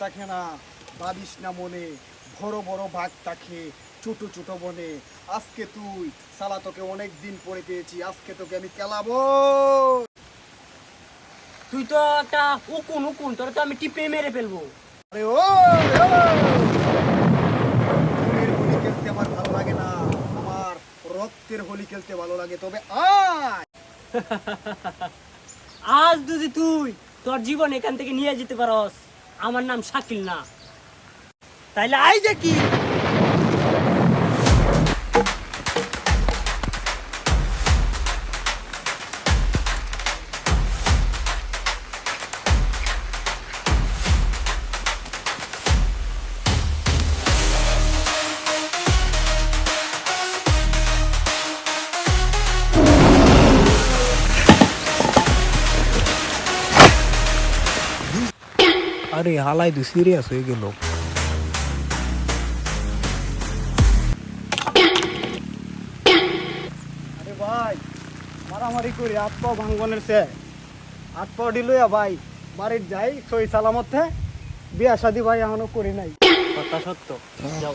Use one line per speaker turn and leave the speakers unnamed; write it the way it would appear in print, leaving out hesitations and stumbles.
থাকে না, ভাবিস না মনে, বড় বড় ভাগ থাকে ছোট ছোট বনে। আজকে তুই সালা, তোকে অনেক দিন পরে পেয়েছি, আজকে তোকে আমি খেলাবো।
তুই তো একটা উকুন উকুন, তোর তো আমি টিপে মেরে ফেলবো।
আরে ও মনের হোলি খেলতে আমার ভালো লাগে না, আমার রক্তের হোলি খেলতে ভালো লাগে। তবে আয়,
আজ যদি তুই তোর জীবন এখান থেকে নিয়ে যেতে পারস, আমার নাম শাকিল না, তাইলে আই দেখি।
আরে হালাই তুই সিরিয়াস হয়ে গেল।
আরে ভাই, মারামারি করি হাত পাও ভাঙ্গনের সে, হাত পাও ডিলুয়া ভাই বাড়ির যাই সই সালামতে। বিয়া শাদি ভাই এখনো করি নাই।
কথা সত্য, যাও।